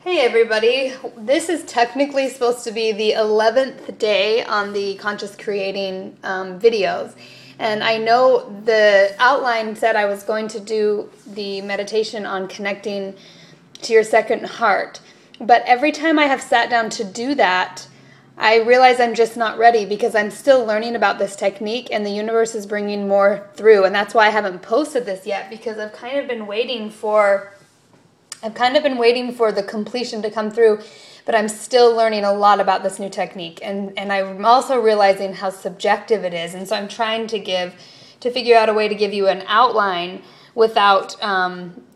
Hey everybody, this is technically supposed to be the 11th day on the Conscious Creating videos. And I know the outline said I was going to do the meditation on connecting to your second heart. But every time I have sat down to do that, I realize I'm just not ready because I'm still learning about this technique and the universe is bringing more through. And that's why I haven't posted this yet, because I've kind of been waiting for the completion to come through, but I'm still learning a lot about this new technique. And I'm also realizing how subjective it is. And so I'm trying to figure out a way to give you an outline without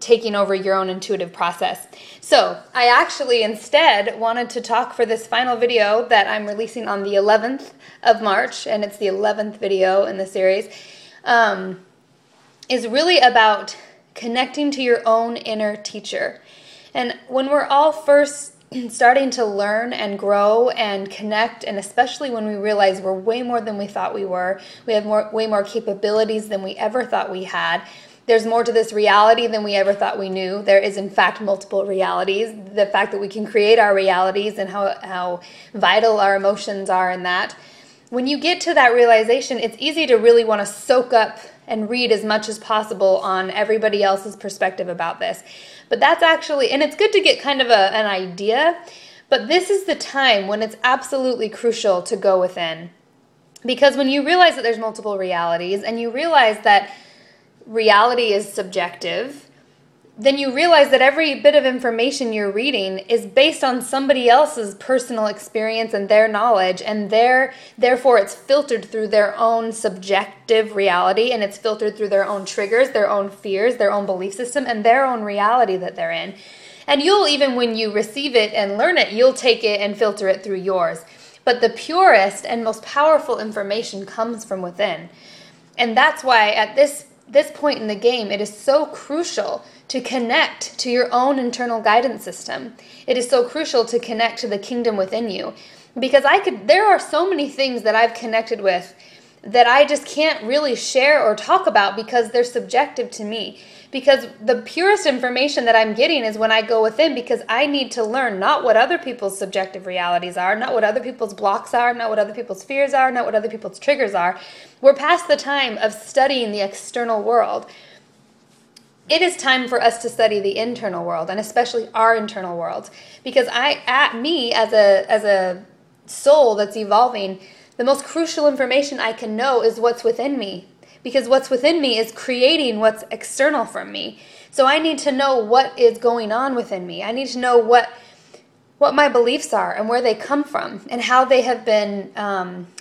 taking over your own intuitive process. So I actually instead wanted to talk for this final video that I'm releasing on the 11th of March, and it's the 11th video in the series, is really about connecting to your own inner teacher. And when we're all first starting to learn and grow and connect, and especially when we realize we're way more than we thought we were, we have way more capabilities than we ever thought we had, there's more to this reality than we ever thought we knew. There is, in fact, multiple realities. The fact that we can create our realities and how vital our emotions are in that. When you get to that realization, it's easy to really want to soak up and read as much as possible on everybody else's perspective about this. But that's actually, and it's good to get kind of an idea, but this is the time when it's absolutely crucial to go within. Because when you realize that there's multiple realities and you realize that reality is subjective, then you realize that every bit of information you're reading is based on somebody else's personal experience and their knowledge, and therefore it's filtered through their own subjective reality, and it's filtered through their own triggers, their own fears, their own belief system, and their own reality that they're in. And you'll, even when you receive it and learn it, you'll take it and filter it through yours. But the purest and most powerful information comes from within. And that's why at this point in the game, it is so crucial to connect to your own internal guidance system. It is so crucial to connect to the kingdom within you. Because there are so many things that I've connected with that I just can't really share or talk about because they're subjective to me. Because the purest information that I'm getting is when I go within, because I need to learn not what other people's subjective realities are, not what other people's blocks are, not what other people's fears are, not what other people's triggers are. We're past the time of studying the external world. It is time for us to study the internal world, and especially our internal world. Because me as a soul that's evolving, the most crucial information I can know is what's within me. Because what's within me is creating what's external from me. So I need to know what is going on within me. I need to know what my beliefs are and where they come from and how they have been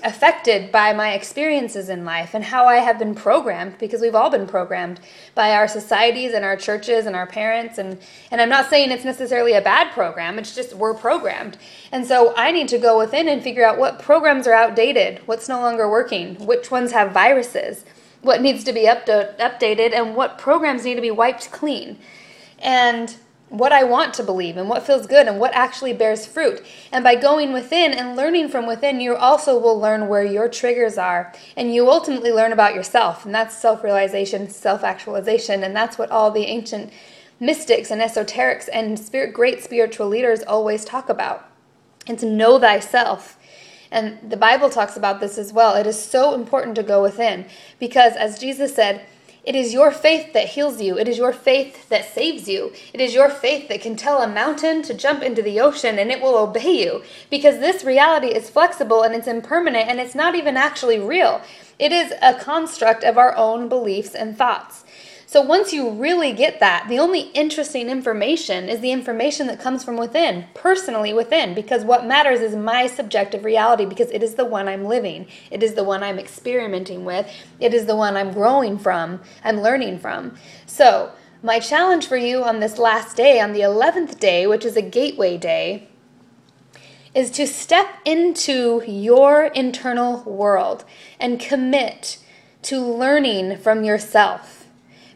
affected by my experiences in life and how I have been programmed, because we've all been programmed by our societies and our churches and our parents. And I'm not saying it's necessarily a bad program. It's just we're programmed. And so I need to go within and figure out what programs are outdated, what's no longer working, which ones have viruses, what needs to be updated, and what programs need to be wiped clean, and what I want to believe, and what feels good, and what actually bears fruit. And by going within and learning from within, you also will learn where your triggers are, and you ultimately learn about yourself, and that's self-realization, self-actualization, and that's what all the ancient mystics and esoterics and great spiritual leaders always talk about. It's know thyself. And the Bible talks about this as well. It is so important to go within because, as Jesus said, it is your faith that heals you. It is your faith that saves you. It is your faith that can tell a mountain to jump into the ocean and it will obey you, because this reality is flexible and it's impermanent and it's not even actually real. It is a construct of our own beliefs and thoughts. So once you really get that, the only interesting information is the information that comes from within, personally within, because what matters is my subjective reality, because it is the one I'm living. It is the one I'm experimenting with. It is the one I'm growing from, I'm learning from. So my challenge for you on this last day, on the 11th day, which is a gateway day, is to step into your internal world and commit to learning from yourself.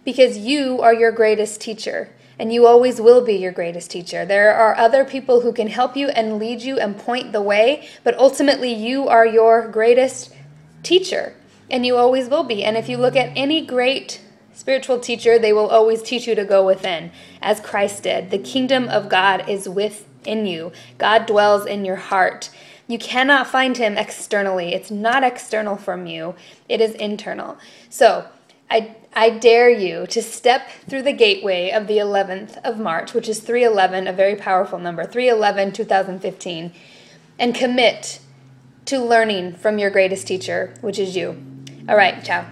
Because you are your greatest teacher, and you always will be your greatest teacher. There are other people who can help you and lead you and point the way, but ultimately you are your greatest teacher, and you always will be. And if you look at any great spiritual teacher, they will always teach you to go within, as Christ did. The kingdom of God is within you. God dwells in your heart. You cannot find him externally. It's not external from you. It is internal. So I dare you to step through the gateway of the 11th of March, which is 311, a very powerful number, 311-2015, and commit to learning from your greatest teacher, which is you. All right, ciao.